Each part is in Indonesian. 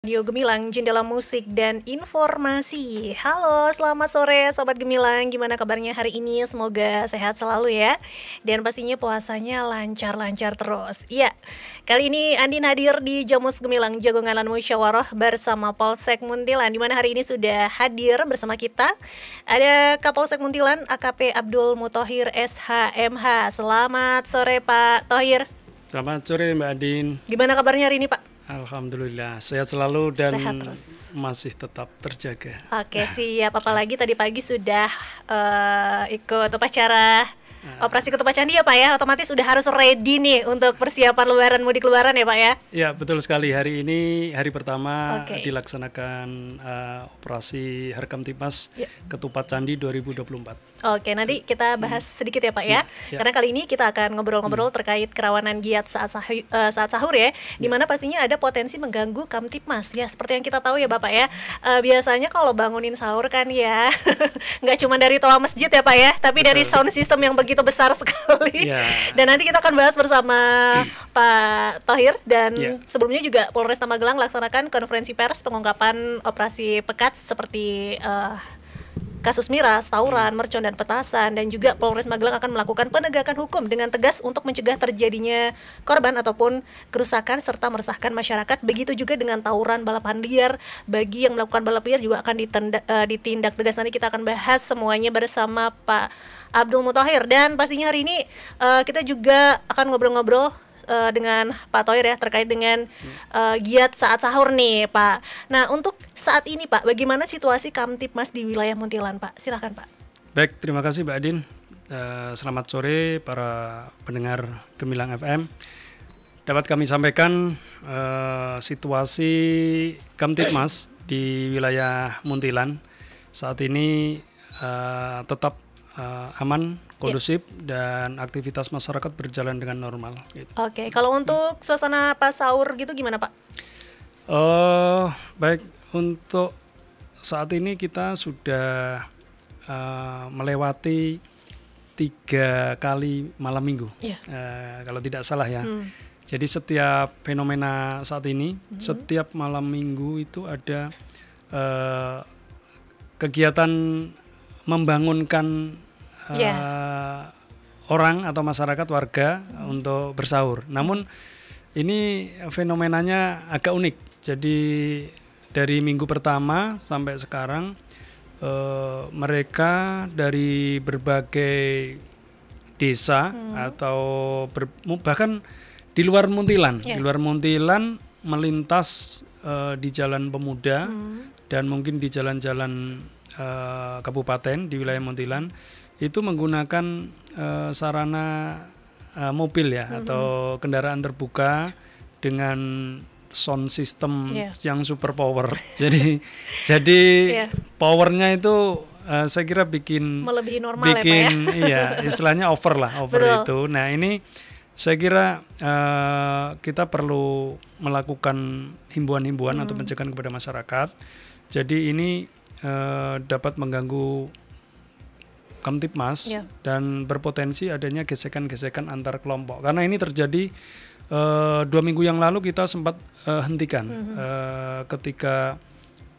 Radio Gemilang, jendela musik dan informasi. Halo, selamat sore Sobat Gemilang. Gimana kabarnya hari ini? Semoga sehat selalu ya. Dan pastinya puasanya lancar-lancar terus. Iya, kali ini Andin hadir di Jamus Gemilang, Jagongan Musyawarah bersama Polsek Muntilan. Dimana hari ini sudah hadir bersama kita ada Kapolsek Muntilan, AKP Abdul Muthohir SHMH. Selamat sore Pak Thohir. Selamat sore Mbak Adin. Gimana kabarnya hari ini Pak? Alhamdulillah sehat selalu dan sehat terus. Masih tetap terjaga. Oke siap, apalagi tadi pagi sudah ikut upacara operasi ketupat candi ya Pak ya, otomatis sudah harus ready nih untuk persiapan lebaran, mudik lebaran ya Pak ya. Ya betul sekali, hari ini hari pertama dilaksanakan operasi Harkam Tipmas Ketupat Candi 2024. Oke, nanti kita bahas sedikit ya Pak ya. Karena kali ini kita akan ngobrol-ngobrol terkait kerawanan giat saat sahur ya, dimana pastinya ada potensi mengganggu Kamtipmas ya, seperti yang kita tahu ya Bapak ya. Biasanya kalau bangunin sahur kan ya nggak cuma dari toa masjid ya Pak ya, tapi dari sound system yang begitu besar sekali. Dan nanti kita akan bahas bersama Pak Thohir. Dan sebelumnya juga Polresta Magelang laksanakan konferensi pers pengungkapan operasi pekat seperti kasus miras, tawuran, mercon dan petasan, dan juga Polres Magelang akan melakukan penegakan hukum dengan tegas untuk mencegah terjadinya korban ataupun kerusakan serta meresahkan masyarakat. Begitu juga dengan tawuran, balapan liar, bagi yang melakukan balap liar juga akan ditindak tegas. Nanti kita akan bahas semuanya bersama Pak Abdul Muthohir. Dan pastinya hari ini kita juga akan ngobrol-ngobrol dengan Pak Thohir ya, terkait dengan giat saat sahur nih Pak. Nah untuk saat ini Pak, bagaimana situasi Kamtipmas di wilayah Muntilan Pak? Silahkan Pak. Baik, terima kasih Mbak Adin. Selamat sore para pendengar Gemilang FM. Dapat kami sampaikan situasi Kamtipmas di wilayah Muntilan saat ini tetap aman, kondusif, dan aktivitas masyarakat berjalan dengan normal. Gitu. Oke, kalau untuk suasana pas sahur gitu gimana Pak? Baik, untuk saat ini kita sudah melewati 3 kali malam minggu, kalau tidak salah ya. Jadi setiap fenomena saat ini, setiap malam minggu itu ada kegiatan membangunkan orang atau masyarakat warga untuk bersahur. Namun ini fenomenanya agak unik. Jadi dari minggu pertama sampai sekarang mereka dari berbagai desa atau bahkan di luar Muntilan, di luar Muntilan melintas di Jalan Pemuda dan mungkin di jalan-jalan kabupaten di wilayah Muntilan itu menggunakan sarana mobil ya atau kendaraan terbuka dengan sound system yang super power. Jadi powernya itu saya kira bikin melebihi normal ya Pak ya. Iya, istilahnya over itu. Nah ini saya kira kita perlu melakukan himbauan-himbauan atau pencegahan kepada masyarakat. Jadi ini dapat mengganggu Kamtipmas dan berpotensi adanya gesekan-gesekan antar kelompok. Karena ini terjadi 2 minggu yang lalu kita sempat hentikan ketika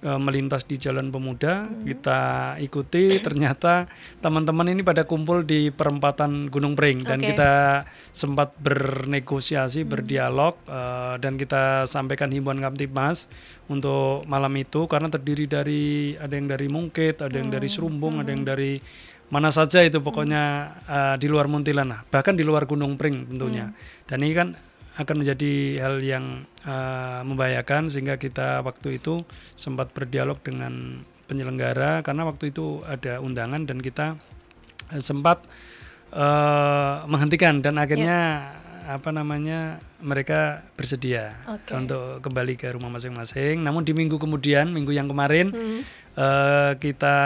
melintas di Jalan Pemuda, kita ikuti, ternyata teman-teman ini pada kumpul di perempatan Gunung Pring dan kita sempat bernegosiasi, berdialog dan kita sampaikan himbauan Kamtipmas untuk malam itu karena terdiri dari ada yang dari Mungkit, ada yang dari Serumbung, ada yang dari mana saja itu pokoknya di luar Muntilan lah, bahkan di luar Gunung Pring tentunya. Dan ini kan akan menjadi hal yang membahayakan sehingga kita waktu itu sempat berdialog dengan penyelenggara karena waktu itu ada undangan dan kita sempat menghentikan dan akhirnya mereka bersedia untuk kembali ke rumah masing-masing. Namun di minggu kemudian, minggu yang kemarin kita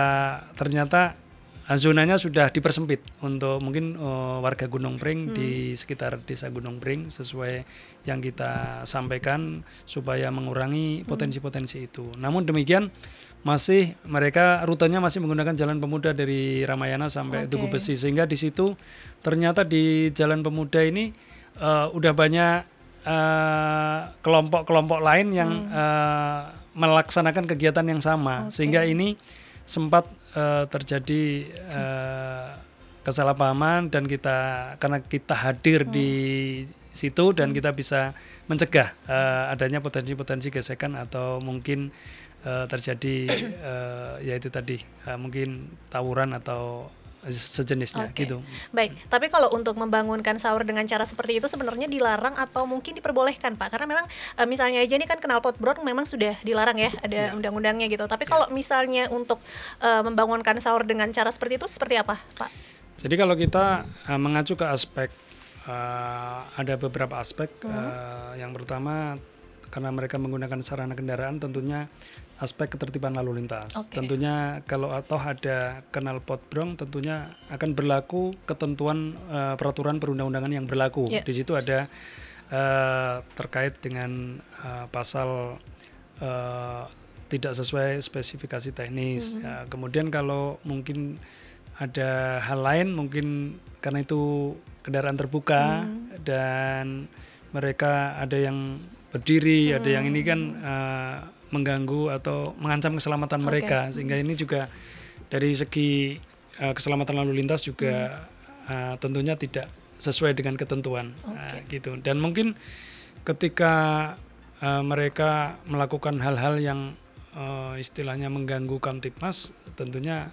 ternyata zonanya sudah dipersempit untuk mungkin warga Gunung Pring di sekitar desa Gunung Pring sesuai yang kita sampaikan supaya mengurangi potensi-potensi itu. Namun demikian masih mereka rutenya masih menggunakan Jalan Pemuda dari Ramayana sampai Tugu Besi sehingga di situ ternyata di Jalan Pemuda ini udah banyak kelompok-kelompok lain yang melaksanakan kegiatan yang sama, sehingga ini sempat terjadi kesalahpahaman dan karena kita hadir di situ dan kita bisa mencegah adanya potensi-potensi gesekan atau mungkin terjadi yaitu tadi mungkin tawuran atau sejenisnya gitu. Baik, tapi kalau untuk membangunkan sahur dengan cara seperti itu sebenarnya dilarang atau mungkin diperbolehkan Pak? Karena memang misalnya aja ini kan knalpot brong memang sudah dilarang ya, ada undang-undangnya gitu. Tapi kalau misalnya untuk membangunkan sahur dengan cara seperti itu seperti apa Pak? Jadi kalau kita mengacu ke aspek, ada beberapa aspek. Yang pertama, karena mereka menggunakan sarana kendaraan, tentunya aspek ketertiban lalu lintas. Tentunya kalau ada knalpot brong, tentunya akan berlaku ketentuan peraturan perundang-undangan yang berlaku. Di situ ada terkait dengan pasal tidak sesuai spesifikasi teknis. Kemudian kalau mungkin ada hal lain, mungkin karena itu kendaraan terbuka dan mereka ada yang berdiri, ada yang ini kan mengganggu atau mengancam keselamatan mereka, sehingga ini juga dari segi keselamatan lalu lintas juga tentunya tidak sesuai dengan ketentuan gitu. Dan mungkin ketika mereka melakukan hal-hal yang istilahnya mengganggu Kamtipmas, tentunya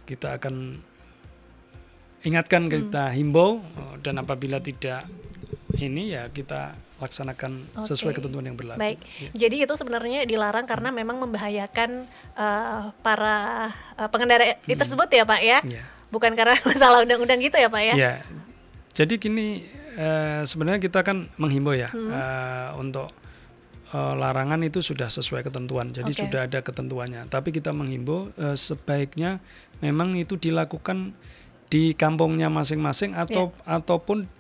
kita akan ingatkan, kita himbau, dan apabila tidak ini ya kita laksanakan sesuai ketentuan yang berlaku. Baik, jadi itu sebenarnya dilarang karena memang membahayakan para pengendara tersebut ya Pak ya? Bukan karena masalah undang-undang gitu ya Pak ya? Ya, jadi gini, sebenarnya kita kan menghimbau ya untuk larangan itu sudah sesuai ketentuan, jadi sudah ada ketentuannya. Tapi kita menghimbau sebaiknya memang itu dilakukan di kampungnya masing-masing ataupun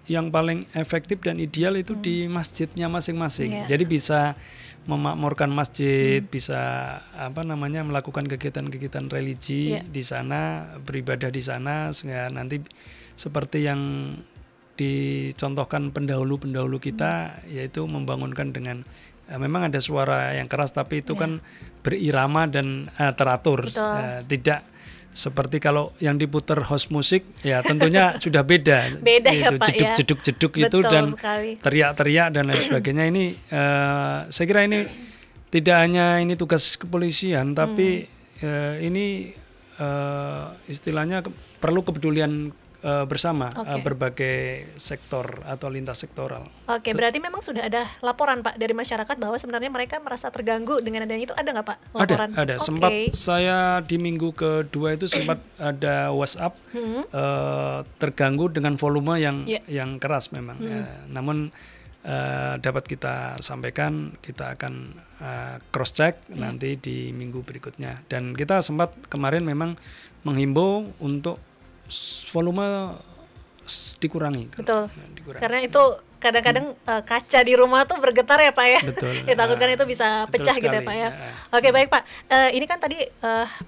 yang paling efektif dan ideal itu di masjidnya masing-masing. Jadi bisa memakmurkan masjid, bisa melakukan kegiatan-kegiatan religi di sana, beribadah di sana, sehingga nanti seperti yang dicontohkan pendahulu-pendahulu kita, yaitu membangunkan dengan memang ada suara yang keras, tapi itu kan berirama dan teratur, tidak seperti kalau yang diputar house musik ya tentunya sudah beda ya Pak, jeduk-jeduk itu dan teriak-teriak dan lain sebagainya. Ini saya kira ini tidak hanya ini tugas kepolisian, tapi ini istilahnya perlu kepedulian bersama berbagai sektor atau lintas sektoral. Berarti memang sudah ada laporan Pak dari masyarakat bahwa sebenarnya mereka merasa terganggu dengan adanya itu, ada nggak Pak laporan? Ada. Sempat saya di minggu kedua itu sempat ada WhatsApp terganggu dengan volume yang keras memang. Namun dapat kita sampaikan, kita akan cross check nanti di minggu berikutnya. Dan kita sempat kemarin memang menghimbau untuk volume dikurangi. Betul. Karena itu kadang-kadang kaca di rumah tuh bergetar ya Pak ya. Betul. Ditakutkan itu bisa pecah gitu ya Pak ya. Baik Pak. Ini kan tadi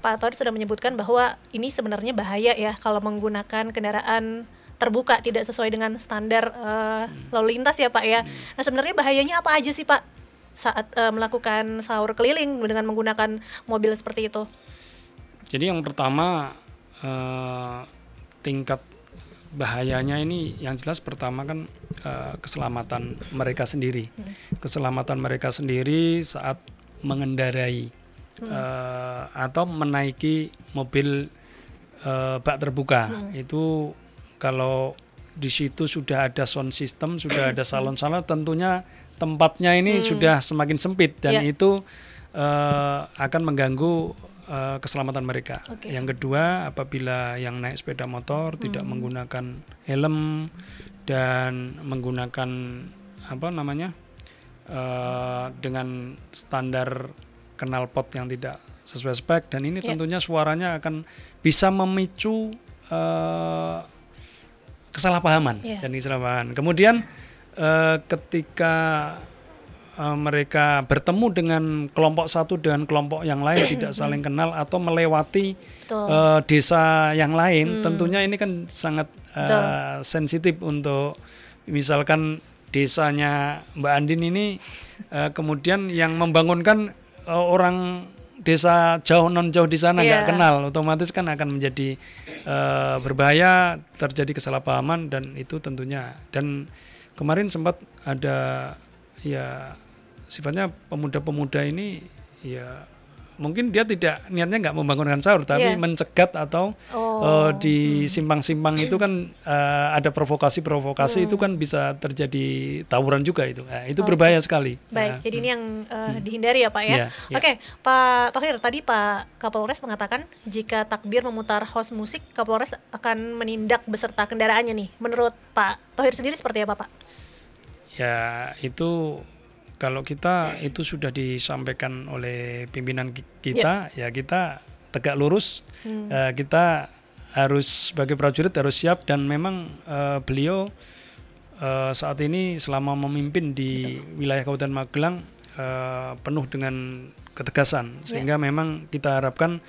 Pak Tony sudah menyebutkan bahwa ini sebenarnya bahaya ya kalau menggunakan kendaraan terbuka tidak sesuai dengan standar lalu lintas ya Pak ya. Nah sebenarnya bahayanya apa aja sih Pak saat melakukan sahur keliling dengan menggunakan mobil seperti itu? Jadi yang pertama tingkat bahayanya ini yang jelas pertama kan keselamatan mereka sendiri. Keselamatan mereka sendiri saat mengendarai atau menaiki mobil bak terbuka. Itu kalau di situ sudah ada sound system, sudah ada salon-salon, tentunya tempatnya ini sudah semakin sempit dan itu akan mengganggu keselamatan mereka. Yang kedua, apabila yang naik sepeda motor tidak menggunakan helm dan menggunakan dengan standar knalpot yang tidak sesuai spek, dan ini tentunya suaranya akan bisa memicu kesalahpahaman dan kesalahpahaman. Kemudian ketika mereka bertemu dengan kelompok satu dengan kelompok yang lain tidak saling kenal atau melewati desa yang lain, tentunya ini kan sangat sensitif untuk misalkan desanya Mbak Andin ini kemudian yang membangunkan orang desa non jauh di sana nggak kenal, otomatis kan akan menjadi berbahaya, terjadi kesalahpahaman, dan itu tentunya. Dan kemarin sempat ada ya sifatnya pemuda-pemuda ini ya mungkin dia tidak niatnya nggak membangunkan sahur, tapi mencegat atau di simpang-simpang itu kan ada provokasi itu kan bisa terjadi tawuran juga itu. Nah, itu berbahaya sekali. Baik, jadi ini yang dihindari ya Pak ya. Oke, Pak Thohir, tadi Pak Kapolres mengatakan jika takbir memutar host musik, Kapolres akan menindak beserta kendaraannya nih. Menurut Pak Thohir sendiri seperti apa Pak? Ya itu kalau kita itu sudah disampaikan oleh pimpinan kita, ya kita tegak lurus, kita harus sebagai prajurit harus siap, dan memang beliau saat ini selama memimpin di wilayah Kabupaten Magelang penuh dengan ketegasan, sehingga memang kita harapkan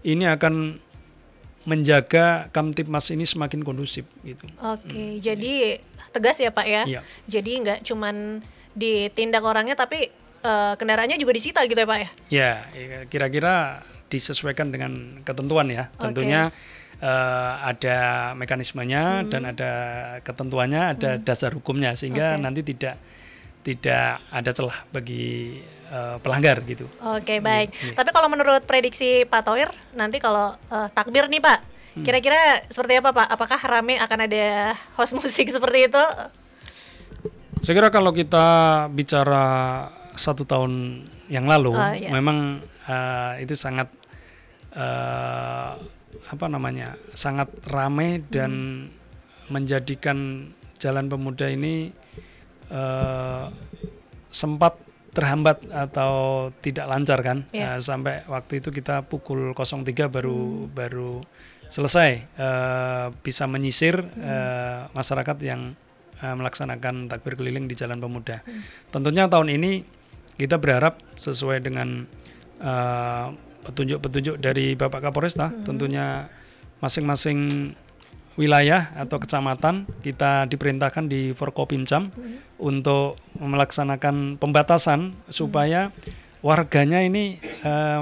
ini akan menjaga Kamtipmas ini semakin kondusif gitu. Oke, jadi tegas ya Pak ya. Jadi nggak cuman ditindak orangnya, tapi kendaraannya juga disita gitu ya Pak ya? Ya, kira-kira disesuaikan dengan ketentuan ya. Tentunya ada mekanismenya dan ada ketentuannya, ada dasar hukumnya, sehingga nanti tidak ada celah bagi pelanggar gitu. Oke, baik. Tapi kalau menurut prediksi Pak Thohir, nanti kalau takbir nih Pak, kira-kira seperti apa Pak? Apakah rame akan ada host musik seperti itu? Saya kira kalau kita bicara 1 tahun yang lalu, memang itu sangat sangat ramai dan menjadikan Jalan Pemuda ini sempat terhambat atau tidak lancar kan, sampai waktu itu kita pukul 03 baru selesai bisa menyisir masyarakat yang melaksanakan takbir keliling di Jalan Pemuda. Tentunya tahun ini kita berharap sesuai dengan petunjuk-petunjuk dari Bapak Kapolresta, tentunya masing-masing wilayah atau kecamatan kita diperintahkan di Forkopimcam untuk melaksanakan pembatasan supaya warganya ini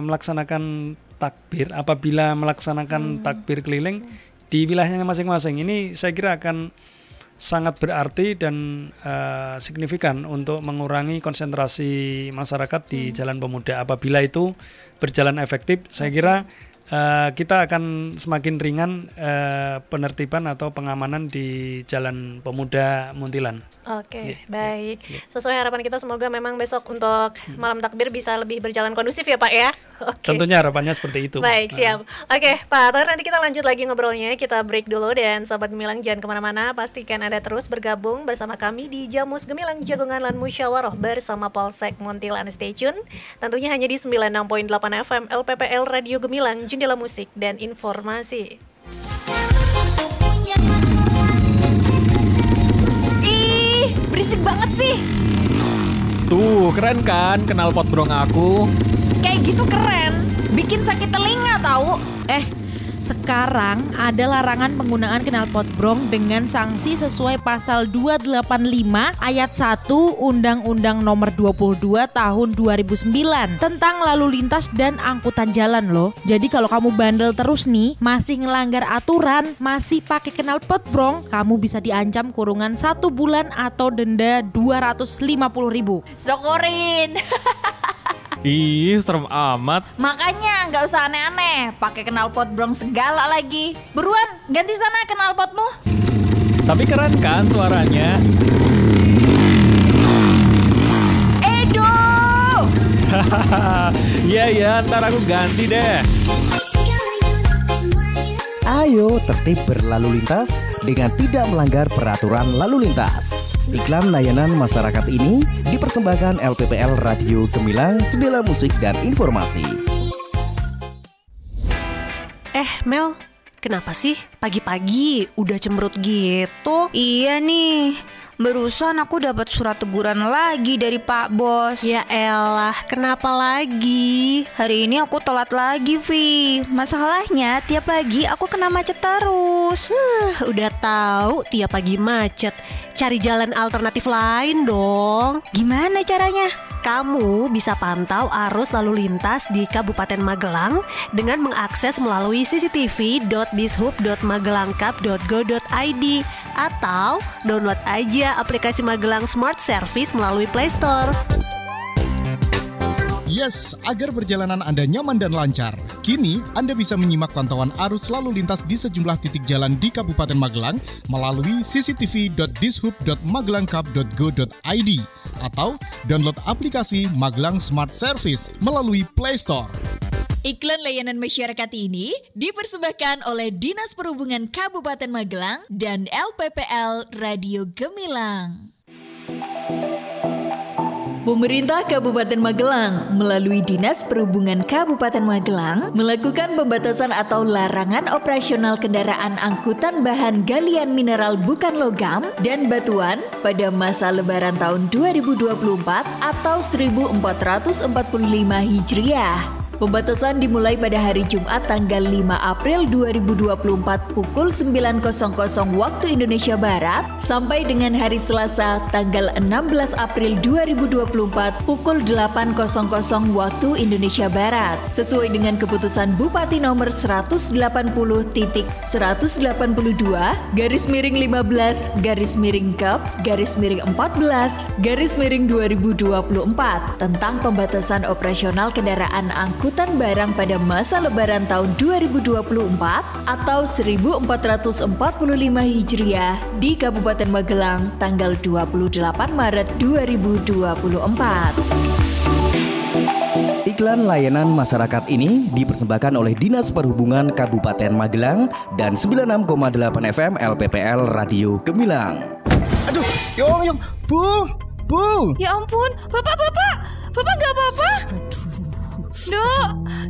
melaksanakan takbir, apabila melaksanakan takbir keliling di wilayahnya masing-masing. Ini saya kira akan sangat berarti dan signifikan untuk mengurangi konsentrasi masyarakat di Jalan Pemuda. Apabila itu berjalan efektif, saya kira kita akan semakin ringan penertiban atau pengamanan di Jalan Pemuda Muntilan. Oke, baik. Sesuai harapan kita, semoga memang besok untuk malam takbir bisa lebih berjalan kondusif ya Pak ya. Tentunya harapannya seperti itu. Baik, siap. Oke, Pak Thohir, nanti kita lanjut lagi ngobrolnya. Kita break dulu, dan Sobat Gemilang jangan kemana-mana. Pastikan Anda terus bergabung bersama kami di Jamus Gemilang Jagungan Lan Musyawarah bersama Polsek Muntilan. Stay tune. Tentunya hanya di 96.8 FM LPPL Radio Gemilang, jendela musik dan informasi. Ih, berisik banget sih. Tuh, keren kan knalpot brong aku? Kayak gitu keren, bikin sakit telinga tahu. Sekarang ada larangan penggunaan knalpot brong dengan sanksi sesuai pasal 285 ayat 1 Undang-Undang Nomor 22 Tahun 2009 tentang lalu lintas dan angkutan jalan loh. Jadi kalau kamu bandel terus nih, masih ngelanggar aturan, masih pakai knalpot brong, kamu bisa diancam kurungan 1 bulan atau denda 250.000. Sokorin. Ih, serem amat. Makanya nggak usah aneh-aneh, pakai knalpot brong segala lagi. Buruan, ganti sana knalpotmu. Tapi keren kan suaranya? Edo! Iya, ntar aku ganti deh. Ayo tertib berlalu lintas dengan tidak melanggar peraturan lalu lintas. Iklan layanan masyarakat ini dipersembahkan LPPL Radio Gemilang, jendela musik dan informasi. Mel, kenapa sih pagi-pagi udah cemberut gitu. Iya nih, barusan aku dapat surat teguran lagi dari Pak Bos. Ya elah, kenapa lagi? Hari ini aku telat lagi, Vi. Masalahnya tiap pagi aku kena macet terus. Udah tahu tiap pagi macet. Cari jalan alternatif lain dong. Gimana caranya? Kamu bisa pantau arus lalu lintas di Kabupaten Magelang dengan mengakses melalui cctv.dishub.magelangcup.go.id atau download aja aplikasi Magelang Smart Service melalui Play Store. Yes, agar perjalanan Anda nyaman dan lancar. Kini, Anda bisa menyimak pantauan arus lalu lintas di sejumlah titik jalan di Kabupaten Magelang melalui cctv.dishub.magelangcup.go.id atau download aplikasi Magelang Smart Service melalui Play Store. Iklan layanan masyarakat ini dipersembahkan oleh Dinas Perhubungan Kabupaten Magelang dan LPPL Radio Gemilang. Pemerintah Kabupaten Magelang melalui Dinas Perhubungan Kabupaten Magelang melakukan pembatasan atau larangan operasional kendaraan angkutan bahan galian mineral bukan logam dan batuan pada masa Lebaran tahun 2024 atau 1445 Hijriah. Pembatasan dimulai pada hari Jumat tanggal 5 April 2024 pukul 9.00 waktu Indonesia Barat sampai dengan hari Selasa tanggal 16 April 2024 pukul 8.00 waktu Indonesia Barat sesuai dengan keputusan Bupati nomor 180.182/Kep/14/2024 tentang pembatasan operasional kendaraan angkutan barang pada masa Lebaran tahun 2024 atau 1445 Hijriah di Kabupaten Magelang tanggal 28 Maret 2024. Iklan layanan masyarakat ini dipersembahkan oleh Dinas Perhubungan Kabupaten Magelang dan 96,8 FM LPPL Radio Gemilang. Aduh, Yong, Bu. Ya ampun, Bapak nggak apa-apa?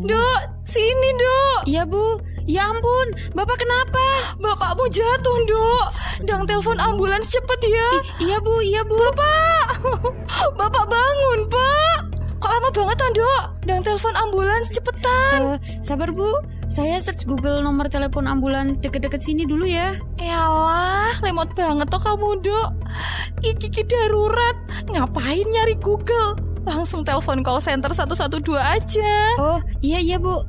Dok, sini Dok. Iya Bu, ya ampun, Bapak kenapa? Bapakmu jatuh Dok. Dang telepon ambulans cepet ya. Iya Bu. Bapak bangun Pak. Kok lama banget Dok? Dang telepon ambulans cepetan. Sabar Bu, saya search Google nomor telepon ambulans deket-deket sini dulu ya. Yalah, lemot banget toh kamu Dok. Iki darurat. Ngapain nyari Google? Langsung telepon call center 112 aja. Oh, iya Bu.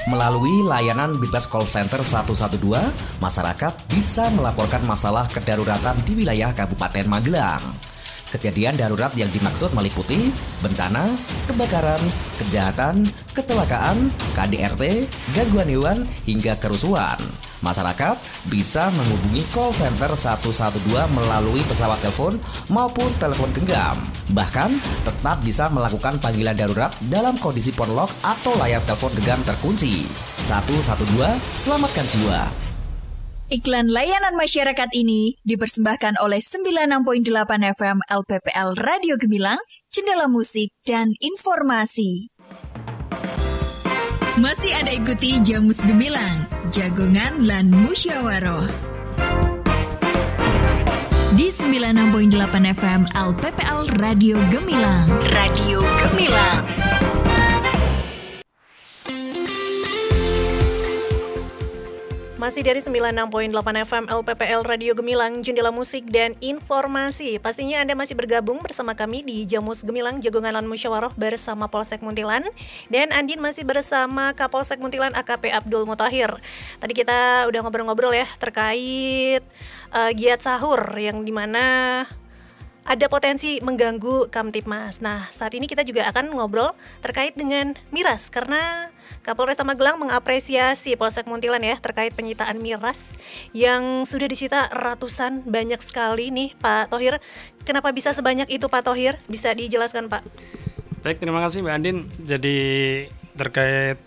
Melalui layanan Bitbas Call Center 112, masyarakat bisa melaporkan masalah kedaruratan di wilayah Kabupaten Magelang. Kejadian darurat yang dimaksud meliputi bencana, kebakaran, kejahatan, kecelakaan, KDRT, gangguan hewan, hingga kerusuhan. Masyarakat bisa menghubungi call center 112 melalui pesawat telepon maupun telepon genggam. Bahkan tetap bisa melakukan panggilan darurat dalam kondisi phone lock atau layar telepon genggam terkunci. 112, selamatkan jiwa. Iklan layanan masyarakat ini dipersembahkan oleh 96.8 FM LPPL Radio Gemilang, Jendela Musik dan Informasi. Masih ada ikuti Jamus Gemilang, Jagongan lan Musyawaroh. Di 96.8 FM LPPL Radio Gemilang. Radio Gemilang. Masih dari 96.8 FM LPPL Radio Gemilang, Jendela Musik dan Informasi. Pastinya Anda masih bergabung bersama kami di Jamus Gemilang, Jagongan lan Musyawaroh bersama Polsek Muntilan. Dan Andin masih bersama Kapolsek Muntilan AKP Abdul Mutahir. Tadi kita udah ngobrol-ngobrol ya terkait giat sahur yang dimana ada potensi mengganggu Kamtipmas. Nah, saat ini kita juga akan ngobrol terkait dengan miras karena Kapolresta Magelang mengapresiasi Polsek Muntilan ya terkait penyitaan miras yang sudah disita ratusan, banyak sekali nih Pak Thohir. Kenapa bisa sebanyak itu Pak Thohir? Bisa dijelaskan Pak? Baik, terima kasih Mbak Andin. Jadi terkait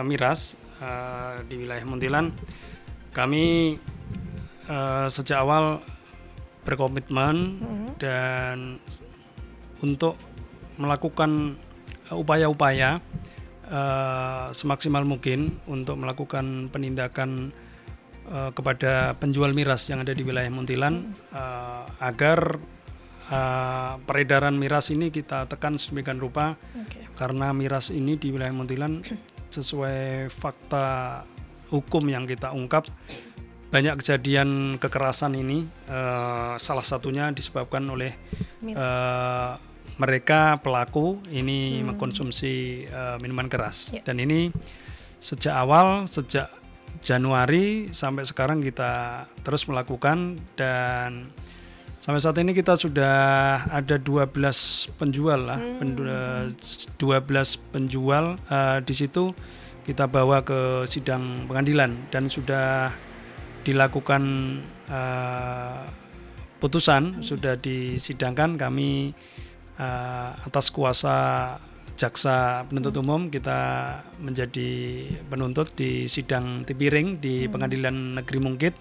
miras di wilayah Muntilan, kami sejak awal berkomitmen dan untuk melakukan upaya-upaya semaksimal mungkin untuk melakukan penindakan kepada penjual miras yang ada di wilayah Muntilan agar peredaran miras ini kita tekan sedemikian rupa, karena miras ini di wilayah Muntilan sesuai fakta hukum yang kita ungkap banyak kejadian kekerasan ini, salah satunya disebabkan oleh mereka pelaku ini mengkonsumsi minuman keras. Dan ini sejak Januari sampai sekarang kita terus melakukan, dan sampai saat ini kita sudah ada 12 penjual lah, 12 penjual. Di situ kita bawa ke sidang pengadilan dan sudah dilakukan putusan, sudah disidangkan. Kami atas kuasa jaksa penuntut umum kita menjadi penuntut di sidang Tipiring di Pengadilan Negeri Mungkit,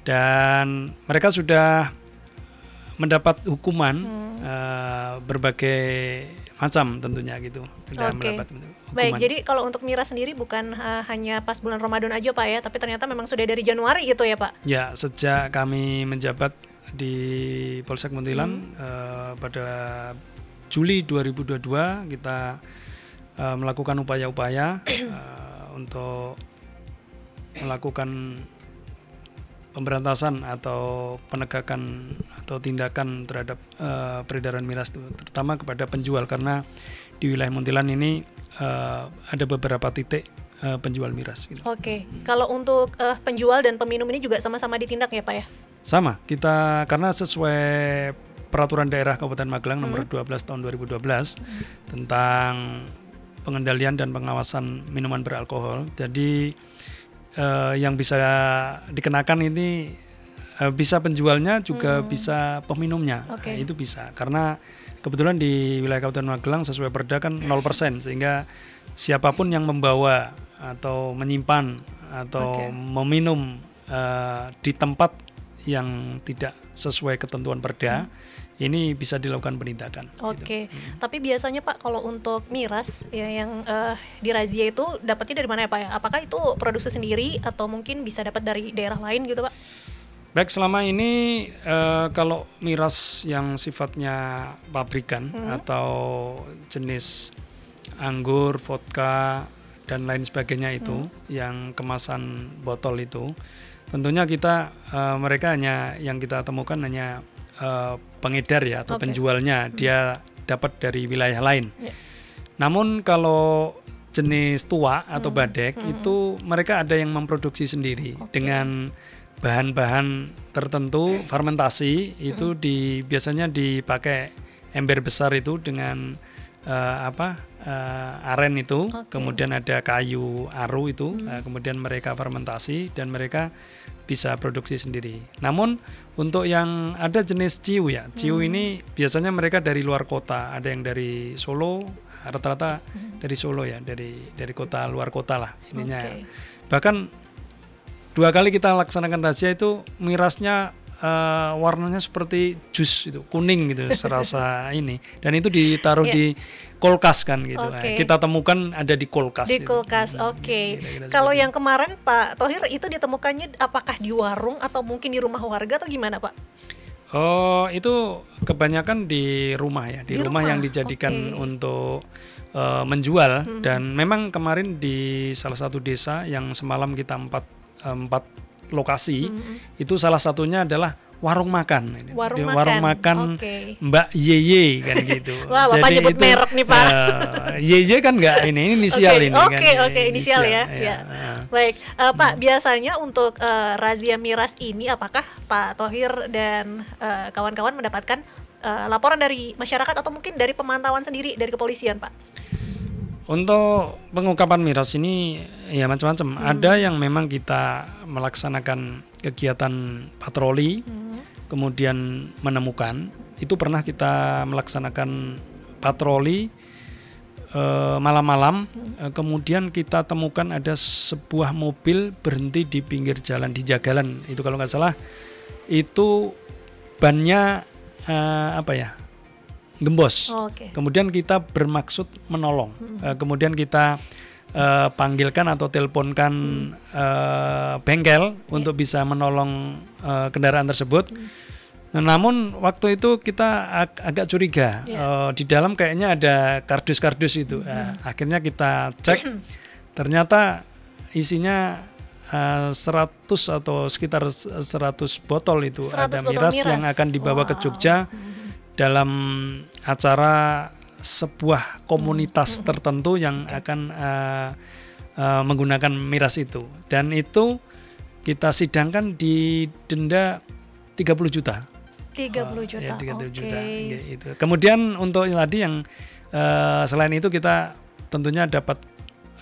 dan mereka sudah mendapat hukuman berbagai macam tentunya gitu. Mendapat hukuman. Baik, jadi kalau untuk miras sendiri bukan hanya pas bulan Ramadan aja Pak ya, tapi ternyata memang sudah dari Januari gitu ya Pak? Ya, sejak kami menjabat di Polsek Muntilan pada Juli 2022 kita melakukan upaya-upaya untuk melakukan pemberantasan atau penegakan atau tindakan terhadap peredaran miras, terutama kepada penjual, karena di wilayah Muntilan ini ada beberapa titik penjual miras gitu. Kalau untuk penjual dan peminum ini juga sama-sama ditindak ya Pak ya? Sama, kita karena sesuai Peraturan Daerah Kabupaten Magelang nomor 12 tahun 2012 tentang pengendalian dan pengawasan minuman beralkohol. Jadi yang bisa dikenakan ini bisa penjualnya juga bisa peminumnya. Nah, itu bisa, karena kebetulan di wilayah Kabupaten Magelang sesuai Perda kan 0%, sehingga siapapun yang membawa atau menyimpan atau meminum di tempat yang tidak sesuai ketentuan Perda ini bisa dilakukan penindakan. Gitu. Tapi biasanya Pak kalau untuk miras ya yang dirazia itu dapatnya dari mana ya Pak ya? Apakah itu produksi sendiri atau mungkin bisa dapat dari daerah lain gitu Pak? Baik, selama ini kalau miras yang sifatnya pabrikan atau jenis anggur, vodka dan lain sebagainya itu yang kemasan botol itu, tentunya kita mereka hanya yang kita temukan hanya pengedar ya atau penjualnya, dia dapat dari wilayah lain. Namun kalau jenis tua atau badek itu mereka ada yang memproduksi sendiri dengan bahan-bahan tertentu, fermentasi itu biasanya dipakai ember besar itu dengan aren itu, kemudian ada kayu aru itu, kemudian mereka fermentasi dan mereka bisa produksi sendiri. Namun untuk yang ada jenis ciu ya, ciu ini biasanya mereka dari luar kota, ada yang dari Solo, rata-rata dari Solo ya, dari kota luar kota lah ininya. Bahkan 2 kali kita laksanakan razia itu mirasnya warnanya seperti jus itu, kuning gitu serasa ini, dan itu ditaruh di kulkas kan gitu. Kita temukan ada di kulkas. Di kulkas, Kalau yang kemarin Pak Thohir itu ditemukannya apakah di warung atau mungkin di rumah warga atau gimana Pak? Oh, itu kebanyakan di rumah ya, di rumah yang dijadikan untuk menjual. Dan memang kemarin di salah satu desa yang semalam kita empat lokasi itu salah satunya adalah warung makan. Warung makan Mbak Yeye kan gitu. Wah, Bapak jadi nyebut itu, merek nih Pak. Yeye kan enggak, ini inisial ini kan. Inisial ya. Baik, Pak, biasanya untuk razia miras ini apakah Pak Thohir dan kawan-kawan mendapatkan laporan dari masyarakat atau mungkin dari pemantauan sendiri dari kepolisian Pak? Untuk pengungkapan miras ini ya macam-macam. Ada yang memang kita melaksanakan kegiatan patroli, kemudian menemukan. Itu pernah kita melaksanakan patroli malam-malam, kemudian kita temukan ada sebuah mobil berhenti di pinggir jalan, di jagalan. Itu kalau nggak salah, itu bannya gembos. Oke. Kemudian kita bermaksud menolong. Kemudian kita panggilkan atau teleponkan bengkel untuk bisa menolong kendaraan tersebut. Nah, namun waktu itu kita agak curiga, di dalam kayaknya ada kardus-kardus itu. Akhirnya kita cek, ternyata isinya 100 atau sekitar 100 botol itu 100 ada botol miras yang akan dibawa ke Jogja dalam acara sebuah komunitas tertentu yang akan menggunakan miras itu. Dan itu kita sidangkan di denda 30 juta. 30 juta. Ya, 30 juta gitu. Kemudian untuk tadi yang selain itu kita tentunya dapat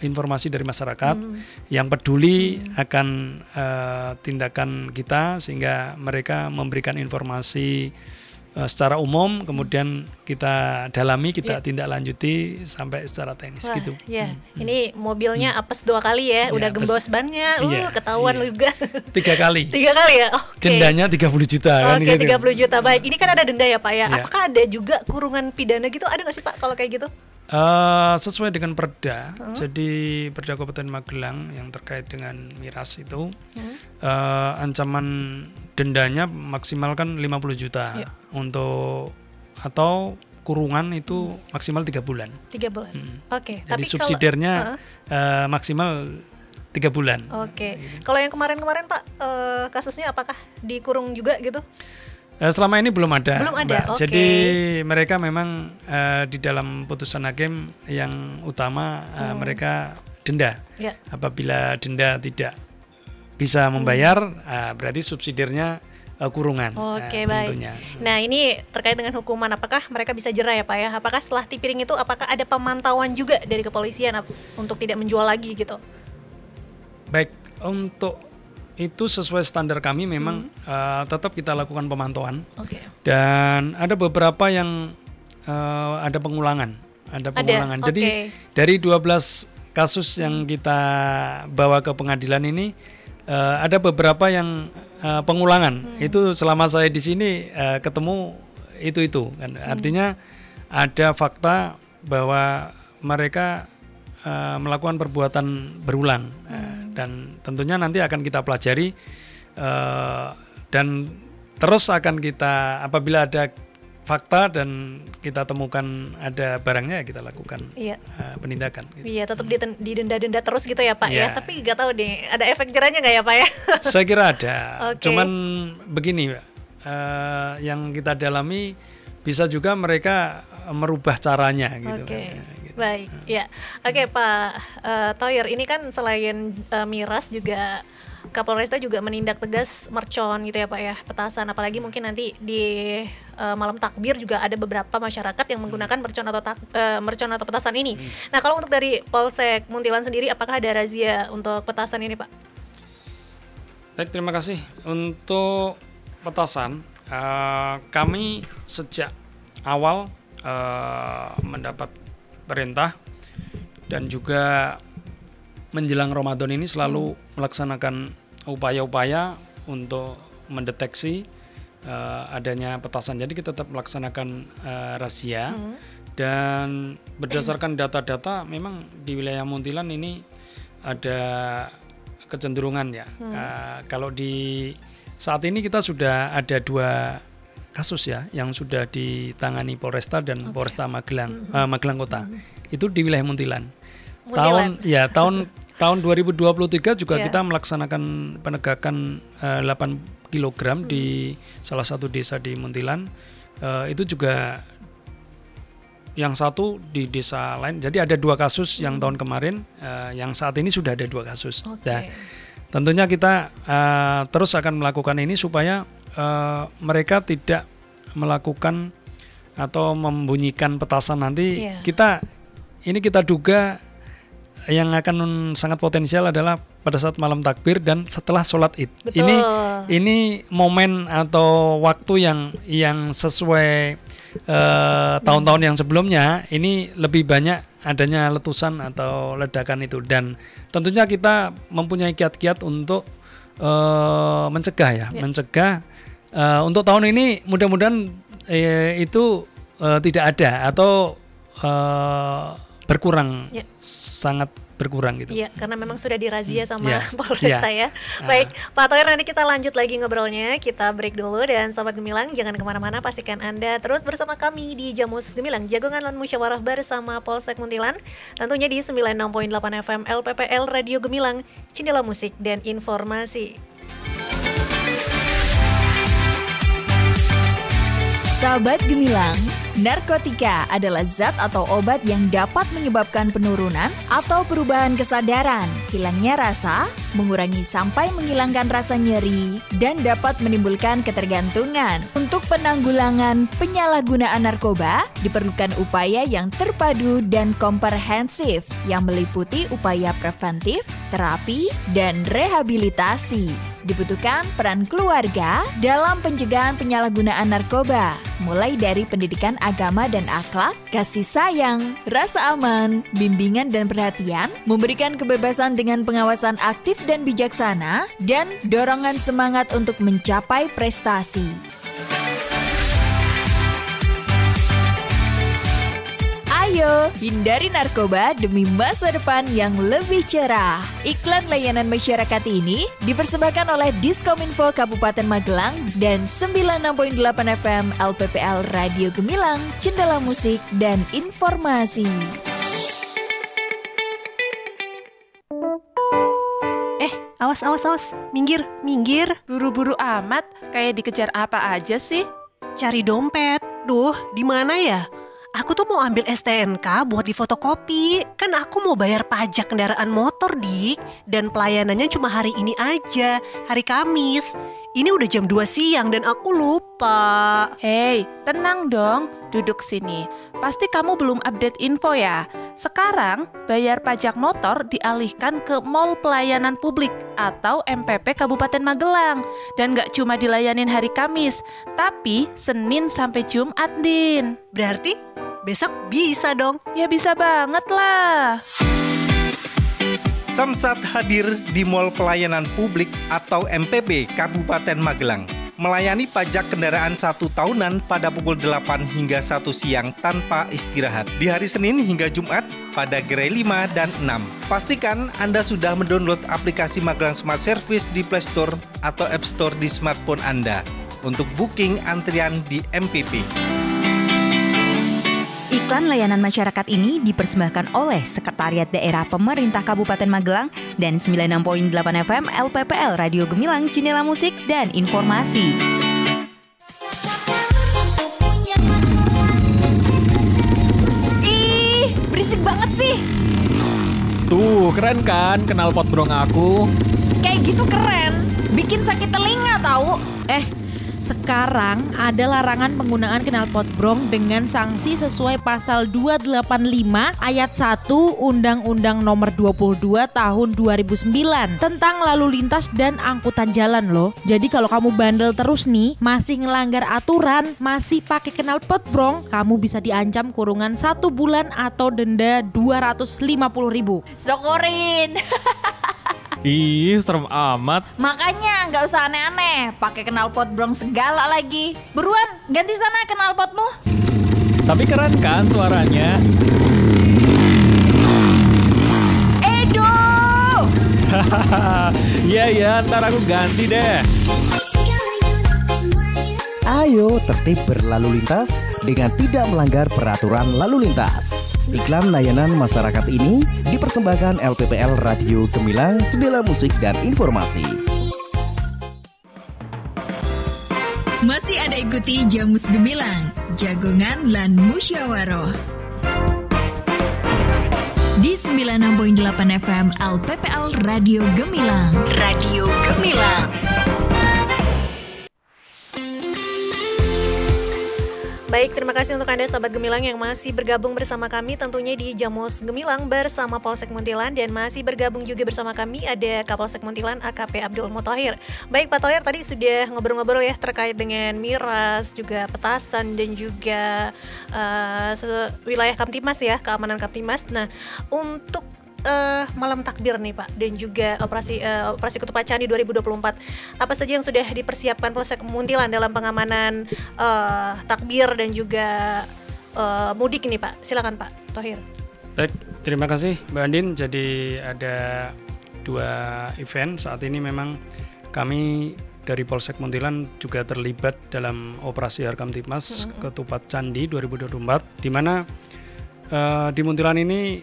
informasi dari masyarakat yang peduli akan tindakan kita, sehingga mereka memberikan informasi secara umum, kemudian kita dalami, kita tindak lanjuti sampai secara teknis. Wah, gitu. Ini mobilnya apes 2 kali ya, udah gembos bannya, ketahuan juga. 3 kali. 3 kali ya. Oke. Dendanya 30 juta kan Oke, gitu. 30 juta. Baik, ini kan ada denda ya Pak ya. Apakah ada juga kurungan pidana gitu? Ada nggak sih Pak kalau kayak gitu? Sesuai dengan Perda, jadi Perda Kabupaten Magelang yang terkait dengan miras itu, ancaman dendanya maksimal kan 50 juta untuk, atau kurungan itu maksimal 3 bulan. 3 bulan. Oke. Jadi Tapi subsidiarnya maksimal 3 bulan. Oke. Kalau yang kemarin-kemarin Pak, kasusnya apakah dikurung juga gitu? Selama ini belum ada. Belum ada. Mbak. Jadi mereka memang di dalam putusan hakim yang utama mereka denda. Apabila denda tidak bisa membayar, berarti subsidiarnya kurungan. Oke, baik. Tentunya. Nah, ini terkait dengan hukuman, apakah mereka bisa jera ya Pak ya? Apakah setelah tipiring itu apakah ada pemantauan juga dari kepolisian untuk tidak menjual lagi gitu? Baik, untuk itu sesuai standar kami memang tetap kita lakukan pemantauan. Dan ada beberapa yang ada pengulangan. Jadi dari 12 kasus yang kita bawa ke pengadilan ini, ada beberapa yang pengulangan. Itu selama saya di sini ketemu itu kan. Artinya ada fakta bahwa mereka melakukan perbuatan berulang, dan tentunya nanti akan kita pelajari, dan terus akan kita, apabila ada fakta dan kita temukan ada barangnya, ya kita lakukan penindakan. Gitu. Iya, tetap didenda-denda terus gitu ya Pak ya. Tapi nggak tahu deh, ada efek jerahnya nggak ya Pak ya? Saya kira ada. Cuman begini, yang kita dalami bisa juga mereka merubah caranya gitu. Baik, ya. Oke Pak Thohir, ini kan selain miras juga Kapolresta juga menindak tegas mercon gitu ya Pak ya, petasan, apalagi mungkin nanti di malam takbir juga ada beberapa masyarakat yang menggunakan mercon atau petasan ini. Nah, kalau untuk dari Polsek Muntilan sendiri, apakah ada razia untuk petasan ini Pak? Baik, terima kasih. Untuk petasan, kami sejak awal mendapat perintah dan juga menjelang Ramadan ini selalu melaksanakan upaya-upaya untuk mendeteksi adanya petasan. Jadi kita tetap melaksanakan razia, dan berdasarkan data-data memang di wilayah Muntilan ini ada kecenderungan ya. Kalau di saat ini kita sudah ada 2 kasus ya yang sudah ditangani Polresta dan Polresta Magelang, Magelang Kota. Itu di wilayah Muntilan. Tahun 2023 juga kita melaksanakan penegakan 8 kg di salah satu desa di Muntilan. Itu juga yang satu di desa lain. Jadi ada 2 kasus yang tahun kemarin, yang saat ini sudah ada 2 kasus. Nah, tentunya kita terus akan melakukan ini supaya mereka tidak melakukan atau membunyikan petasan nanti. Kita duga yang akan sangat potensial adalah pada saat malam takbir dan setelah sholat Id. Ini momen atau waktu yang sesuai tahun-tahun yang sebelumnya. Ini lebih banyak adanya letusan atau ledakan itu, dan tentunya kita mempunyai kiat-kiat untuk mencegah. Untuk tahun ini mudah-mudahan itu tidak ada atau berkurang, sangat berkurang gitu. Iya, karena memang sudah dirazia sama Polresta ya. Baik, Pak Thohir, nanti kita lanjut lagi ngobrolnya. Kita break dulu, dan Sobat Gemilang jangan kemana-mana, pastikan Anda terus bersama kami di Jamus Gemilang, Jagongan lan Musyawarah bersama Polsek Muntilan. Tentunya di 96.8 FM LPPL Radio Gemilang, Jendela Musik dan Informasi. Sahabat Gemilang, narkotika adalah zat atau obat yang dapat menyebabkan penurunan atau perubahan kesadaran, hilangnya rasa, mengurangi sampai menghilangkan rasa nyeri, dan dapat menimbulkan ketergantungan. Untuk penanggulangan penyalahgunaan narkoba, diperlukan upaya yang terpadu dan komprehensif yang meliputi upaya preventif, terapi, dan rehabilitasi. Dibutuhkan peran keluarga dalam pencegahan penyalahgunaan narkoba, mulai dari pendidikan agama dan akhlak, kasih sayang, rasa aman, bimbingan dan perhatian, memberikan kebebasan dengan pengawasan aktif dan bijaksana, dan dorongan semangat untuk mencapai prestasi. Ayo, hindari narkoba demi masa depan yang lebih cerah. Iklan layanan masyarakat ini dipersembahkan oleh Diskominfo Kabupaten Magelang dan 96.8 FM LPPL Radio Gemilang, Jendela Musik dan Informasi. Awas, minggir. Buru-buru amat, kayak dikejar apa aja sih? Cari dompet. Duh, di mana ya? Aku tuh mau ambil STNK buat difotokopi. Kan aku mau bayar pajak kendaraan motor, Dik. Dan pelayanannya cuma hari ini aja, hari Kamis. Ini udah jam 2 siang dan aku lupa. Hei, tenang dong, duduk sini. Pasti kamu belum update info ya. Sekarang, bayar pajak motor dialihkan ke Mall Pelayanan Publik atau MPP Kabupaten Magelang. Dan gak cuma dilayanin hari Kamis, tapi Senin sampai Jumat, Din. Berarti besok bisa dong? Ya bisa banget lah. Samsat hadir di Mall Pelayanan Publik atau MPP Kabupaten Magelang, melayani pajak kendaraan 1 tahunan pada pukul 8 hingga 1 siang tanpa istirahat di hari Senin hingga Jumat pada gerai 5 dan 6. Pastikan Anda sudah mendownload aplikasi Magelang Smart Service di Play Store atau App Store di smartphone Anda untuk booking antrian di MPP. Iklan layanan masyarakat ini dipersembahkan oleh Sekretariat Daerah Pemerintah Kabupaten Magelang dan 96.8 FM LPPL Radio Gemilang, Jendela Musik dan Informasi. Ih, berisik banget sih. Tuh, keren kan knalpot brong aku? Kayak gitu keren, bikin sakit telinga tahu. Sekarang ada larangan penggunaan knalpot brong dengan sanksi sesuai pasal 285 ayat 1 Undang-Undang Nomor 22 Tahun 2009 tentang lalu lintas dan angkutan jalan loh. Jadi kalau kamu bandel terus nih, masih ngelanggar aturan, masih pakai knalpot brong, kamu bisa diancam kurungan 1 bulan atau denda 250.000. Sokorin. Ih, serem amat. Makanya nggak usah aneh-aneh, pakai knalpot brong segala lagi. Buruan, ganti sana knalpotmu. Tapi keren kan suaranya? Edo! Iya, ntar aku ganti deh. Ayo tertib berlalu lintas dengan tidak melanggar peraturan lalu lintas. Iklan layanan masyarakat ini dipersembahkan LPPL Radio Gemilang, Jendela Musik dan Informasi. Masih ada ikuti Jamus Gemilang, Jagongan lan Musyawarah. Di 96.8 FM LPPL Radio Gemilang. Radio Gemilang. Baik, terima kasih untuk Anda Sahabat Gemilang yang masih bergabung bersama kami tentunya di Jamus Gemilang bersama Polsek Muntilan, dan masih bergabung juga bersama kami ada Kapolsek Muntilan AKP Abdul Mutahir. Baik Pak Thohir, tadi sudah ngobrol-ngobrol ya terkait dengan miras, juga petasan dan juga wilayah Kamtimas ya, keamanan Kamtimas. Nah, untuk malam takbir nih Pak, dan juga operasi Ketupat Candi 2024, apa saja yang sudah dipersiapkan Polsek Muntilan dalam pengamanan takbir dan juga mudik ini Pak. Silakan Pak Thohir. Baik, terima kasih Mbak Andin. Jadi ada 2 event saat ini. Memang kami dari Polsek Muntilan juga terlibat dalam operasi Harkamtibmas Ketupat Candi 2024, di mana di Muntilan ini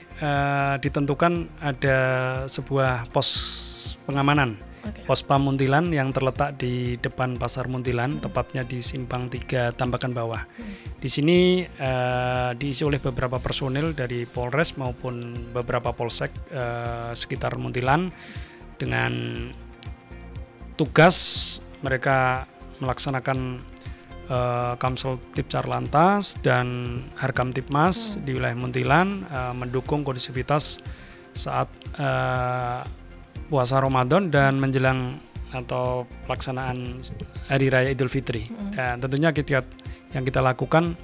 ditentukan ada sebuah pos pengamanan, Pospam Muntilan yang terletak di depan Pasar Muntilan, tepatnya di Simpang 3 Tambakan Bawah. Di sini diisi oleh beberapa personil dari Polres maupun beberapa polsek sekitar Muntilan dengan tugas mereka melaksanakan Kamsel Tipcar Lantas dan Harkamtibmas di wilayah Muntilan, mendukung kondusivitas saat puasa Ramadan dan menjelang atau pelaksanaan Hari Raya Idul Fitri. Dan tentunya yang kita lakukan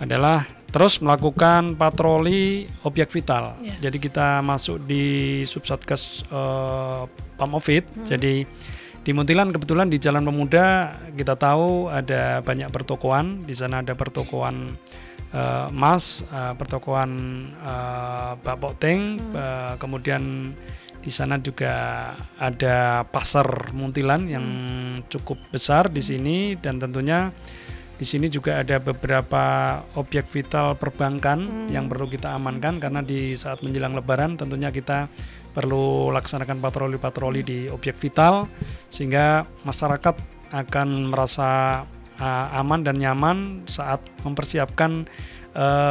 adalah terus melakukan patroli objek vital. Jadi kita masuk di Subsatgas Pamofit. Jadi di Muntilan kebetulan di Jalan Pemuda kita tahu ada banyak pertokoan. Di sana ada pertokoan emas, pertokoan Pak Poteng, kemudian di sana juga ada pasar Muntilan yang cukup besar di sini, dan tentunya di sini juga ada beberapa objek vital perbankan yang perlu kita amankan, karena di saat menjelang Lebaran tentunya kita perlu laksanakan patroli-patroli di objek vital sehingga masyarakat akan merasa aman dan nyaman saat mempersiapkan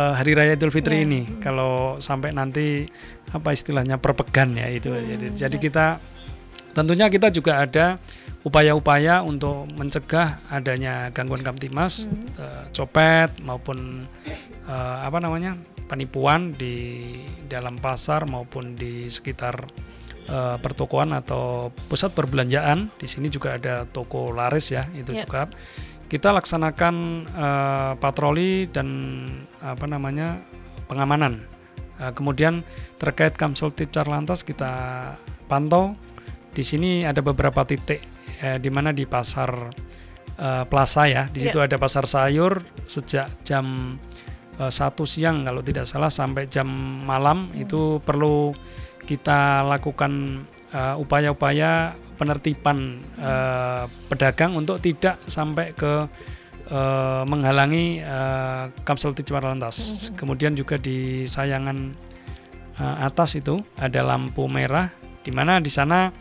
Hari Raya Idul Fitri ini. Kalau sampai nanti apa istilahnya perpegan ya itu. Jadi kita tentunya kita juga ada upaya-upaya untuk mencegah adanya gangguan Kamtibmas, copet maupun penipuan di dalam pasar maupun di sekitar pertokoan atau pusat perbelanjaan. Di sini juga ada toko laris ya, itu juga kita laksanakan patroli dan pengamanan. Kemudian terkait Kamsel Tipcar Lantas kita pantau. Di sini ada beberapa titik di mana di pasar Plaza ya. Di situ ada pasar sayur sejak jam 1 siang kalau tidak salah sampai jam malam. Itu perlu kita lakukan upaya-upaya penertiban pedagang untuk tidak sampai ke menghalangi Kamsel Tipcar Lantas. Kemudian juga di sayangan atas itu ada lampu merah, di mana di sana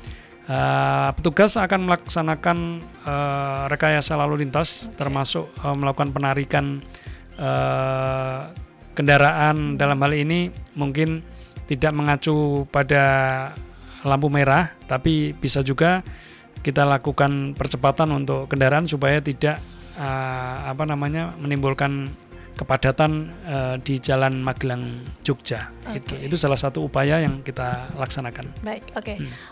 petugas akan melaksanakan rekayasa lalu lintas, termasuk melakukan penarikan kendaraan. Dalam hal ini mungkin tidak mengacu pada lampu merah, tapi bisa juga kita lakukan percepatan untuk kendaraan supaya tidak menimbulkan kepadatan di Jalan Magelang Jogja. Itu salah satu upaya yang kita laksanakan. Baik,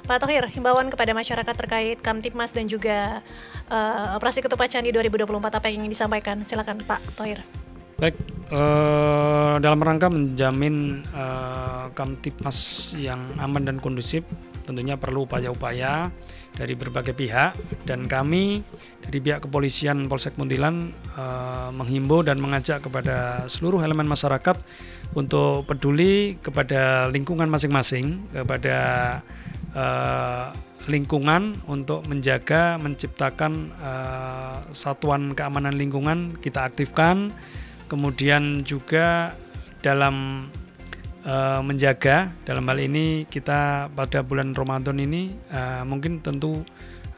Pak Thohir, himbauan kepada masyarakat terkait Kamtibmas dan juga operasi Ketupat Candi 2024 apa yang ingin disampaikan? Silakan Pak Thohir. Baik, dalam rangka menjamin Kamtibmas yang aman dan kondusif, tentunya perlu upaya-upaya dari berbagai pihak, dan kami dari pihak kepolisian Polsek Muntilan menghimbau dan mengajak kepada seluruh elemen masyarakat untuk peduli kepada lingkungan masing-masing, kepada lingkungan untuk menjaga, menciptakan satuan keamanan lingkungan kita aktifkan. Kemudian juga dalam menjaga, dalam hal ini kita pada bulan Ramadan ini mungkin tentu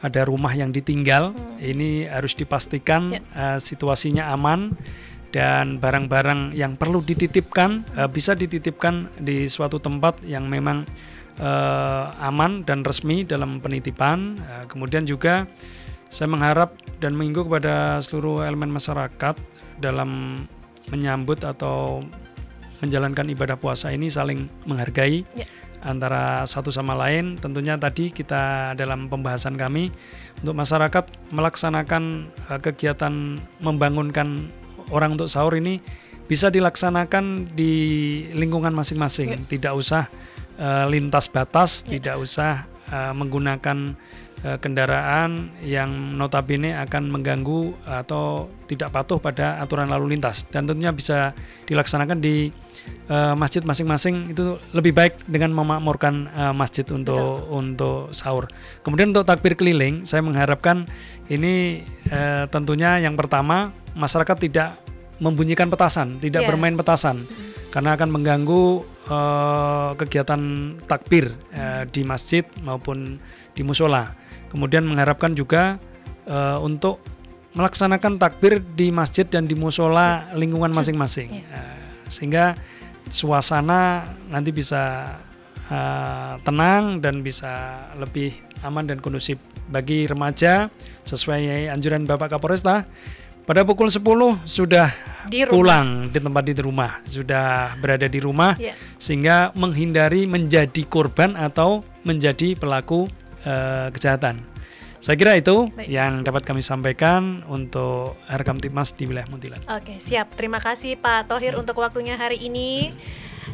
ada rumah yang ditinggal, ini harus dipastikan situasinya aman, dan barang-barang yang perlu dititipkan bisa dititipkan di suatu tempat yang memang aman dan resmi dalam penitipan. Kemudian juga saya mengharap dan mengimbau kepada seluruh elemen masyarakat dalam menyambut atau menjalankan ibadah puasa ini saling menghargai antara satu sama lain. Tentunya tadi kita dalam pembahasan kami untuk masyarakat melaksanakan kegiatan membangunkan orang untuk sahur ini bisa dilaksanakan di lingkungan masing-masing, tidak usah lintas batas, tidak usah menggunakan kendaraan yang notabene akan mengganggu atau tidak patuh pada aturan lalu lintas, dan tentunya bisa dilaksanakan di masjid masing-masing. Itu lebih baik dengan memakmurkan masjid untuk sahur. Kemudian untuk takbir keliling, saya mengharapkan ini tentunya yang pertama masyarakat tidak membunyikan petasan, tidak bermain petasan, karena akan mengganggu kegiatan takbir di masjid maupun di musola. Kemudian mengharapkan juga untuk melaksanakan takbir di masjid dan di musola lingkungan masing-masing, sehingga suasana nanti bisa tenang dan bisa lebih aman dan kondusif. Bagi remaja, sesuai anjuran Bapak Kapolresta, pada pukul 10 sudah pulang di tempat di rumah, sudah berada di rumah, sehingga menghindari menjadi korban atau menjadi pelaku kejahatan. Saya kira itu yang dapat kami sampaikan untuk Herkamtibmas di wilayah Muntilan. Oke, siap. Terima kasih Pak Thohir untuk waktunya hari ini.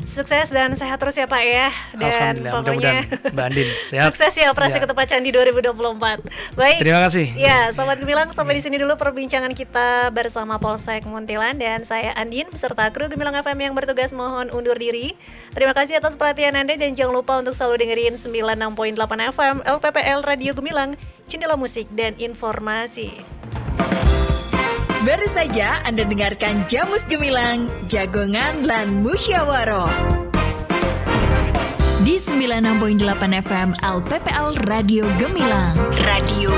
Sukses dan sehat terus ya Pak ya. Dan pokoknya Mbak Andin sehat. Sukses ya operasi Ketupat Candi 2024. Baik. Terima kasih. Ya, Sobat Gemilang, sampai di sini dulu perbincangan kita bersama Polsek Muntilan, dan saya Andin beserta kru Gemilang FM yang bertugas mohon undur diri. Terima kasih atas perhatian Anda, dan jangan lupa untuk selalu dengerin 96.8 FM LPPL Radio Gemilang, Jendela Musik dan Informasi. Baru saja Anda dengarkan Jamus Gemilang, Jagongan lan Musyawaroh di 96.8 FM LPPL Radio Gemilang. Radio